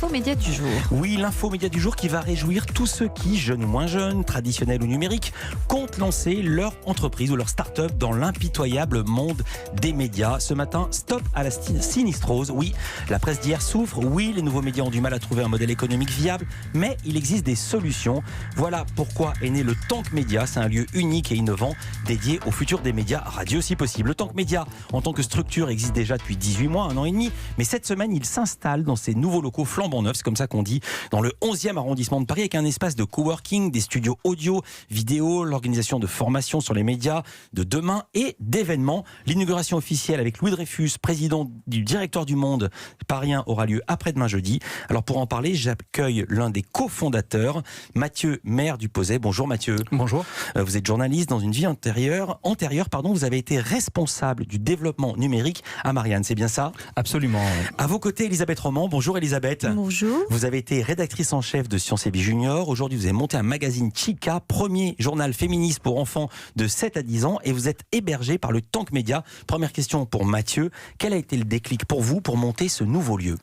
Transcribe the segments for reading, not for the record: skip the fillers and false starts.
l'infomédia du jour. Oui, l'infomédia du jour qui va réjouir tous ceux qui, jeunes ou moins jeunes, traditionnels ou numériques, comptent lancer leur entreprise ou leur start-up dans l'impitoyable monde des médias. Ce matin, stop à la sinistrose. Oui, la presse d'hier souffre. Oui, les nouveaux médias ont du mal à trouver un modèle économique viable, mais il existe des solutions. Voilà pourquoi est né le Tank Média. C'est un lieu unique et innovant dédié au futur des médias radio si possible. Le Tank Média, en tant que structure, existe déjà depuis 18 mois, un an et demi, mais cette semaine, il s'installe dans ces nouveaux locaux flambant neufs, c'est comme ça qu'on dit, dans le 11e arrondissement de Paris, avec un espace de coworking, des studios audio, vidéo, l'organisation de formations sur les médias de demain et d'événements. L'inauguration officielle avec Louis Dreyfus, président du directeur du Monde parisien, aura lieu après-demain jeudi. Alors pour en parler, j'accueille l'un des cofondateurs, Mathieu Maire du Pozet. Bonjour Mathieu. Bonjour. Vous êtes journaliste. Dans une vie antérieure, vous avez été responsable du développement numérique à Marianne, c'est bien ça? Absolument. À vos côtés, Elisabeth Roman. Bonjour Elisabeth. Bonjour. Vous avez été rédactrice en chef de Sciences et Vie Junior. Aujourd'hui, vous avez monté un magazine Chica, premier journal féministe pour enfants de 7 à 10 ans, et vous êtes hébergé par le Tank Média. Première question pour Mathieu. Quel a été le déclic pour vous pour monter ce nouveau lieu?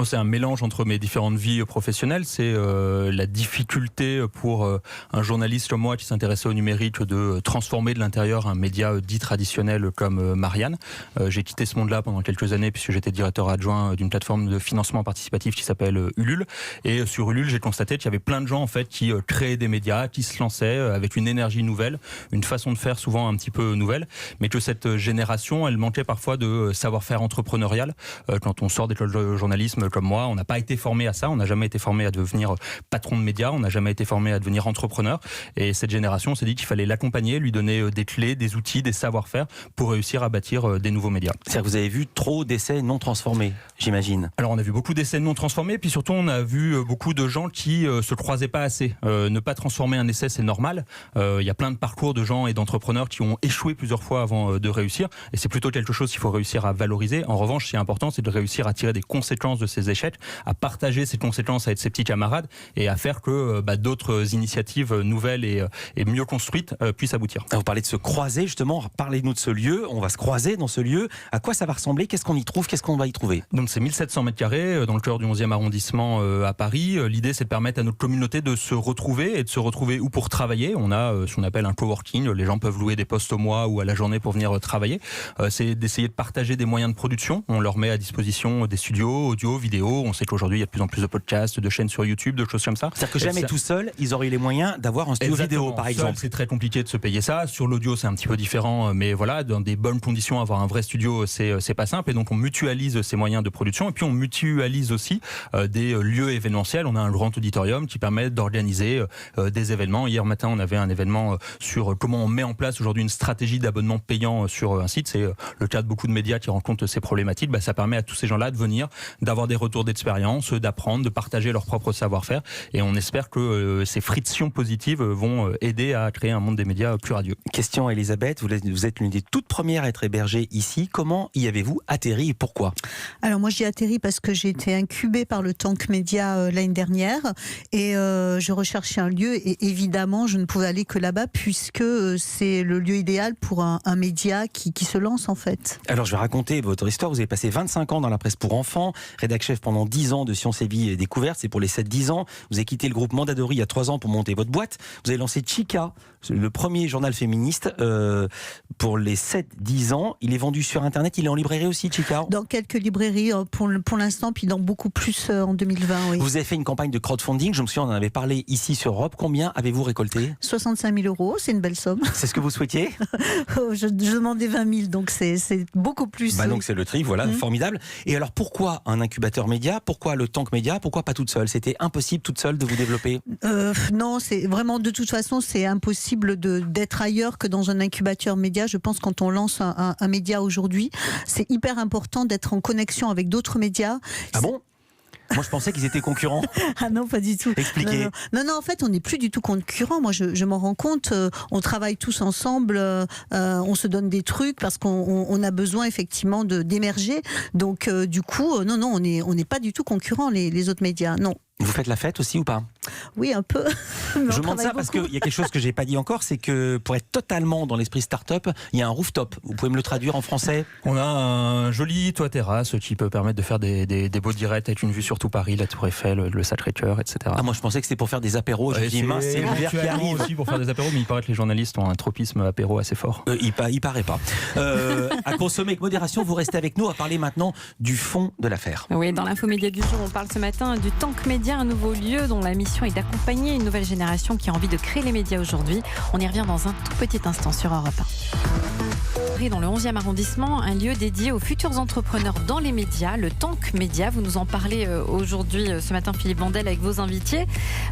C'est un mélange entre mes différentes vies professionnelles. C'est la difficulté pour un journaliste comme moi qui s'intéressait au numérique de transformer de l'intérieur un média dit traditionnel comme Marianne. J'ai quitté ce monde-là pendant quelques années puisque j'étais directeur adjoint d'une plateforme de financement participatif qui s'appelle Ulule. Et sur Ulule, j'ai constaté qu'il y avait plein de gens en fait qui créaient des médias, qui se lançaient avec une énergie nouvelle, une façon de faire souvent un petit peu nouvelle, mais que cette génération, elle manquait parfois de savoir-faire entrepreneurial. Quand on sort d'école de journalisme comme moi, on n'a pas été formé à ça, on n'a jamais été formé à devenir patron de médias, on n'a jamais été formé à devenir entrepreneur, et cette génération s'est dit qu'il fallait l'accompagner, lui donner des clés, des outils, des savoir-faire pour réussir à bâtir des nouveaux médias. C'est-à-dire que vous avez vu trop d'essais non transformés, j'imagine. Alors on a vu beaucoup d'essais non transformés, puis surtout on a vu beaucoup de gens qui se croisaient pas assez. Ne pas transformer un essai, c'est normal. Il y a plein de parcours de gens et d'entrepreneurs qui ont échoué plusieurs fois avant de réussir, et c'est plutôt quelque chose qu'il faut réussir à valoriser. En revanche, ce qui est important, c'est de réussir à tirer des conséquences de ces échecs, à partager ces conséquences avec ses petits camarades et à faire que d'autres initiatives nouvelles et mieux construites puissent aboutir. Vous parlez de se croiser justement, parlez-nous de ce lieu, on va se croiser dans ce lieu, à quoi ça va ressembler, qu'est-ce qu'on y trouve, qu'est-ce qu'on va y trouver? Donc c'est 1700 mètres carrés dans le cœur du 11e arrondissement à Paris. L'idée c'est de permettre à notre communauté de se retrouver et de se retrouver où pour travailler. On a ce qu'on appelle un coworking, les gens peuvent louer des postes au mois ou à la journée pour venir travailler. C'est d'essayer de partager des moyens de production, on leur met à disposition des studios, audio, vidéo. On sait qu'aujourd'hui il y a de plus en plus de podcasts, de chaînes sur YouTube, de choses comme ça. C'est-à-dire que jamais tout seul, ils auraient eu les moyens d'avoir un studio vidéo par exemple. C'est très compliqué de se payer ça. Sur l'audio c'est un petit peu différent, mais voilà, dans des bonnes conditions, avoir un vrai studio c'est pas simple, et donc on mutualise ces moyens de production, et puis on mutualise aussi des lieux événementiels. On a un grand auditorium qui permet d'organiser des événements. Hier matin on avait un événement sur comment on met en place aujourd'hui une stratégie d'abonnement payant sur un site. C'est le cas de beaucoup de médias qui rencontrent ces problématiques. Ça permet à tous ces gens-là de venir, d'avoir des retours d'expérience, d'apprendre, de partager leur propre savoir-faire, et on espère que ces frictions positives vont aider à créer un monde des médias plus radieux. Question Elisabeth, vous êtes l'une des toutes premières à être hébergée ici. Comment y avez-vous atterri et pourquoi? Alors moi j'y ai atterri parce que j'ai été incubée par le Tank Média l'année dernière, et je recherchais un lieu, et évidemment je ne pouvais aller que là-bas puisque c'est le lieu idéal pour un média qui se lance en fait. Alors je vais raconter votre histoire. Vous avez passé 25 ans dans la presse pour enfants, rédac chef pendant 10 ans de Sciences et Vie Découverte, c'est pour les 7-10 ans. Vous avez quitté le groupe Mondadori il y a 3 ans pour monter votre boîte. Vous avez lancé Chica, le premier journal féministe pour les 7-10 ans. Il est vendu sur Internet, il est en librairie aussi, Chica? Dans quelques librairies pour l'instant, puis dans beaucoup plus en 2020. Oui. Vous avez fait une campagne de crowdfunding, je me souviens, on en avait parlé ici sur Europe. Combien avez-vous récolté? 65 000 €, c'est une belle somme. C'est ce que vous souhaitiez? je demandais 20 000, donc c'est beaucoup plus. Oui. Donc c'est le tri, voilà, formidable. Et alors pourquoi un incubateur média? Pourquoi le Tank Média? Pourquoi pas toute seule? C'était impossible toute seule de vous développer? Non, c'est vraiment, de toute façon, c'est impossible d'être ailleurs que dans un incubateur média. Je pense quand on lance un média aujourd'hui, c'est hyper important d'être en connexion avec d'autres médias. Ah bon? Moi, je pensais qu'ils étaient concurrents. Ah non, pas du tout. Expliquez. Non, on fait, on n'est plus du tout concurrents. Moi, je m'en rends compte. On travaille tous ensemble. On se donne des trucs parce qu'on a besoin effectivement d'émerger. Donc, du coup, non, on n'est pas du tout concurrents, les autres médias. Non. Vous faites la fête aussi ou pas? Oui, un peu. Je demande ça parce qu'il y a quelque chose que j'ai pas dit encore, c'est que pour être totalement dans l'esprit start-up, il y a un rooftop. Vous pouvez me le traduire en français? On a un joli toit terrasse qui peut permettre de faire des beaux directs avec une vue sur tout Paris, la Tour Eiffel, le Sacré-Cœur, etc. Ah, moi je pensais que c'était pour faire des apéros. Je me dis, mince, c'est l'hiver qui arrive. Aussi pour faire des apéros, mais il paraît que les journalistes ont un tropisme apéro assez fort. Il paraît pas. À consommer avec modération, vous restez avec nous à parler maintenant du fond de l'affaire. Oui, dans l'infomédia du jour, on parle ce matin du Tank Média, un nouveau lieu dont la mission est d'accompagner une nouvelle génération qui a envie de créer les médias aujourd'hui. On y revient dans un tout petit instant sur Europe 1. Dans le 11e arrondissement, un lieu dédié aux futurs entrepreneurs dans les médias, le Tank Média. Vous nous en parlez aujourd'hui, ce matin, Philippe Vandel, avec vos invités.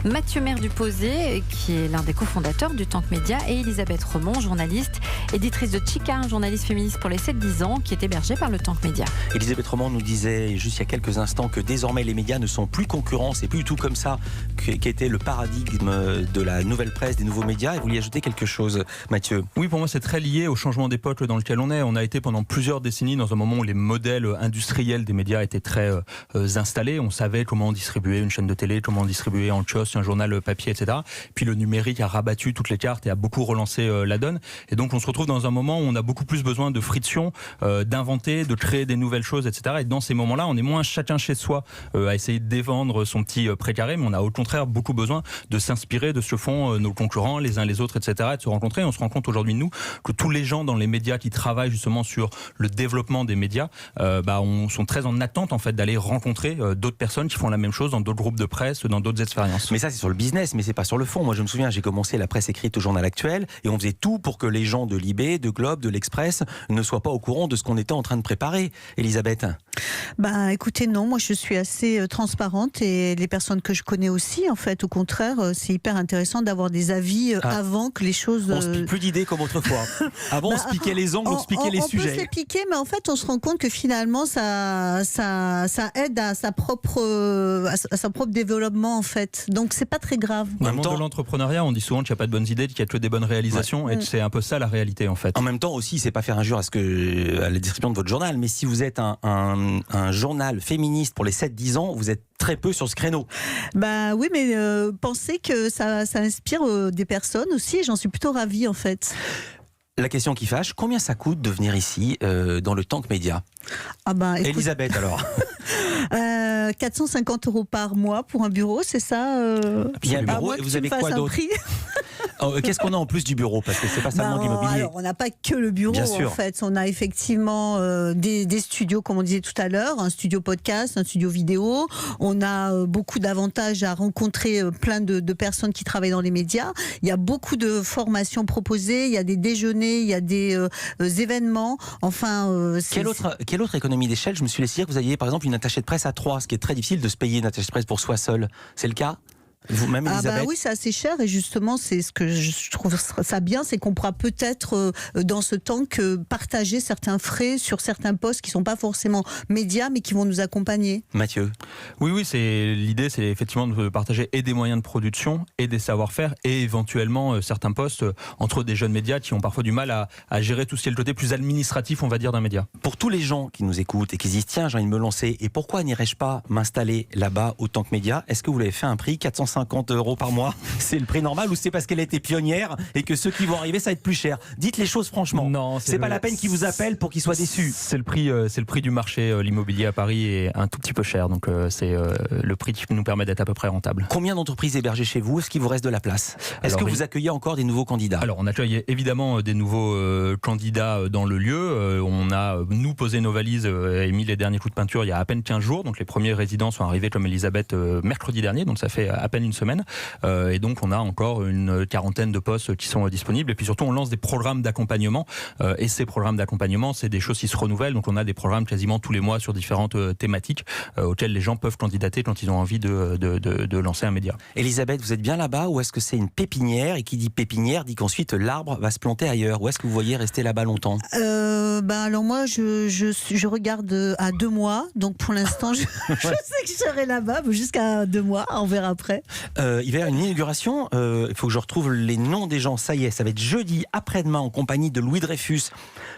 Mathieu Maire Duposé, qui est l'un des cofondateurs du Tank Média, et Elisabeth Romand, journaliste, éditrice de Chica, un journaliste féministe pour les 7-10 ans, qui est hébergée par le Tank Média. Elisabeth Romand nous disait juste il y a quelques instants que désormais les médias ne sont plus concurrents, c'est plus du tout comme ça qu'était le paradigme de la nouvelle presse, des nouveaux médias. Et vous lui ajoutez quelque chose, Mathieu? Oui, pour moi c'est très lié au changement d'époque dans lequel on est. On a été pendant plusieurs décennies dans un moment où les modèles industriels des médias étaient très installés. On savait comment distribuer une chaîne de télé, comment distribuer en kiosque un journal papier, etc. Puis le numérique a rabattu toutes les cartes et a beaucoup relancé la donne. Et donc on se retrouve dans un moment où on a beaucoup plus besoin de friction, d'inventer, de créer des nouvelles choses, etc. Et dans ces moments-là, on est moins chacun chez soi à essayer de dévendre son petit précaré, mais on a au contraire beaucoup besoin de s'inspirer de ce que font nos concurrents, les uns les autres, etc. Et de se rencontrer. On se rend compte aujourd'hui, nous, que tous les gens dans les médias qui travaillent justement sur le développement des médias sont très en attente en fait d'aller rencontrer d'autres personnes qui font la même chose dans d'autres groupes de presse, dans d'autres expériences. Mais ça c'est sur le business, mais c'est pas sur le fond. Moi je me souviens, j'ai commencé la presse écrite au Journal Actuel et on faisait tout pour que les gens de Libé, de Globe, de l'Express ne soient pas au courant de ce qu'on était en train de préparer. Elisabeth? Écoutez, non, moi je suis assez transparente et les personnes que je connais aussi, en fait, au contraire, c'est hyper intéressant d'avoir des avis avant que les choses... On se pique plus d'idées comme autrefois. Avant on se piquait les ongles, on se piquait les sujets. On peut se les piquer, mais en fait on se rend compte que finalement ça aide à sa propre développement en fait. Donc c'est pas très grave. Dans le monde de l'entrepreneuriat, on dit souvent qu'il n'y a pas de bonnes idées, qu'il n'y a que des bonnes réalisations, ouais. Et c'est un peu ça la réalité en fait. En même temps aussi, c'est pas faire injure à la distribution de votre journal, mais si vous êtes un journal féministe pour les 7-10 ans, vous êtes très peu sur ce créneau. Oui, mais pensez que ça inspire des personnes aussi, j'en suis plutôt ravie en fait. La question qui fâche, combien ça coûte de venir ici dans le Tank Média? Elisabeth alors 450 € par mois pour un bureau, c'est ça? Il y a le bureau et vous avez quoi d'autre? Qu'est-ce qu'on a en plus du bureau? Parce que c'est pas seulement de l'immobilier. Alors, on n'a pas que le bureau en fait. On a effectivement des studios, comme on disait tout à l'heure, un studio podcast, un studio vidéo. On a beaucoup d'avantages à rencontrer plein de personnes qui travaillent dans les médias. Il y a beaucoup de formations proposées, il y a des déjeuners, il y a des événements. Enfin, quelle autre économie d'échelle? Je me suis laissé dire que vous aviez par exemple une attachée de presse à 3, ce qui est très difficile de se payer une attachée de presse pour soi seul. C'est le cas? Vous-même, Elisabeth? Oui, c'est assez cher et justement, c'est ce que je trouve ça bien, c'est qu'on pourra peut-être dans ce temps que partager certains frais sur certains postes qui ne sont pas forcément médias, mais qui vont nous accompagner. Mathieu? Oui, l'idée, c'est effectivement de partager et des moyens de production et des savoir-faire et éventuellement certains postes entre des jeunes médias qui ont parfois du mal à gérer tout ce qui est le côté plus administratif, on va dire, d'un média. Pour tous les gens qui nous écoutent et qui se disent tiens, j'ai envie de me lancer et pourquoi n'irais-je pas m'installer là-bas au Tank Média, est-ce que vous l'avez fait un prix 450 € par mois? C'est le prix normal ou c'est parce qu'elle a été pionnière et que ceux qui vont arriver ça va être plus cher? Dites les choses franchement. Non, c'est pas la peine qu'ils vous appellent pour qu'ils soient déçus. C'est le prix du marché. L'immobilier à Paris est un tout petit peu cher, donc c'est le prix qui nous permet d'être à peu près rentable. Combien d'entreprises hébergées chez vous? Est-ce qu'il vous reste de la place? Est-ce que vous accueillez encore des nouveaux candidats? Alors on accueille évidemment des nouveaux candidats dans le lieu. On a nous posé nos valises et mis les derniers coups de peinture il y a à peine 15 jours. Donc les premiers résidents sont arrivés comme Elisabeth mercredi dernier, donc ça fait à peine une semaine. Et donc on a encore une quarantaine de postes qui sont disponibles. Et puis surtout on lance des programmes d'accompagnement. Et ces programmes d'accompagnement, c'est des choses qui se renouvellent. Donc on a des programmes quasiment tous les mois sur différentes thématiques auxquelles les gens peuvent candidater quand ils ont envie de lancer un média. Elisabeth, vous êtes bien là-bas ou est-ce que c'est une pépinière? Et qui dit pépinière dit qu'ensuite l'arbre va se planter ailleurs. Ou est-ce que vous voyez rester là-bas longtemps? Alors moi je regarde à 2 mois. Donc pour l'instant je sais que je serai là-bas jusqu'à 2 mois. On verra après. Il va y avoir une inauguration. Il faut que je retrouve les noms des gens. Ça y est, ça va être jeudi après-demain en compagnie de Louis Dreyfus,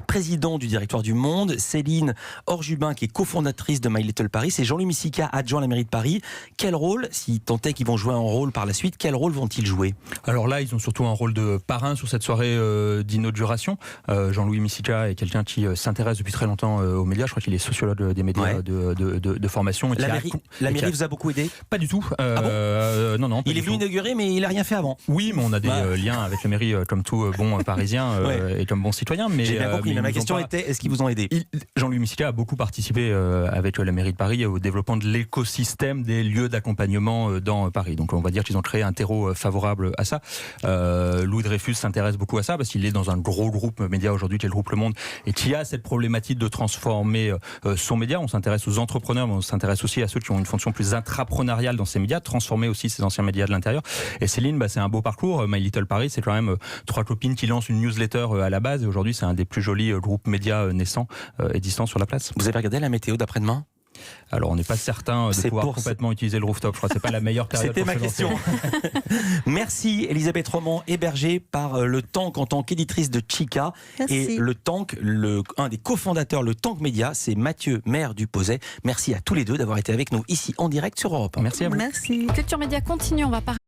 président du Directoire du Monde, Céline Orjubin, qui est cofondatrice de My Little Paris, et Jean-Louis Missika, adjoint à la mairie de Paris. Quel rôle, si tant est qu'ils vont jouer un rôle par la suite, quel rôle vont-ils jouer? Alors là, ils ont surtout un rôle de parrain sur cette soirée d'inauguration. Jean-Louis Missika est quelqu'un qui s'intéresse depuis très longtemps aux médias. Je crois qu'il est sociologue des médias de formation. La mairie vous a beaucoup aidé? Pas du tout. Non. Il est venu inaugurer, mais il n'a rien fait avant. Oui, mais on a des liens avec la mairie comme tout bon parisien et comme bon citoyen. Mais j'ai bien compris, mais ma question était, est-ce qu'ils vous ont aidé? Jean-Louis Missika a beaucoup participé avec la mairie de Paris au développement de l'écosystème des lieux d'accompagnement dans Paris. Donc on va dire qu'ils ont créé un terreau favorable à ça. Louis Dreyfus s'intéresse beaucoup à ça parce qu'il est dans un gros groupe média aujourd'hui qui est le groupe Le Monde et qui a cette problématique de transformer son média. On s'intéresse aux entrepreneurs, mais on s'intéresse aussi à ceux qui ont une fonction plus intrapreneuriale dans ces médias, transformer aussi ces anciens médias de l'intérieur. Et Céline, c'est un beau parcours. My Little Paris, c'est quand même 3 copines qui lancent une newsletter à la base et aujourd'hui c'est un des plus jolis groupes médias naissants existants sur la place. Vous avez regardé la météo d'après-demain? Alors on n'est pas certain de pouvoir complètement utiliser le rooftop. Je crois que c'est pas la meilleure période. C'était ma question. Merci Elisabeth Roman, hébergée par Le Tank en tant qu'éditrice de Chica. Merci. Et Le Tank, un des cofondateurs, Le Tank Média, c'est Mathieu, maire du Pozay. Merci à tous les deux d'avoir été avec nous ici en direct sur Europe 1. Merci à vous. Merci. Culture Média continue, on va parler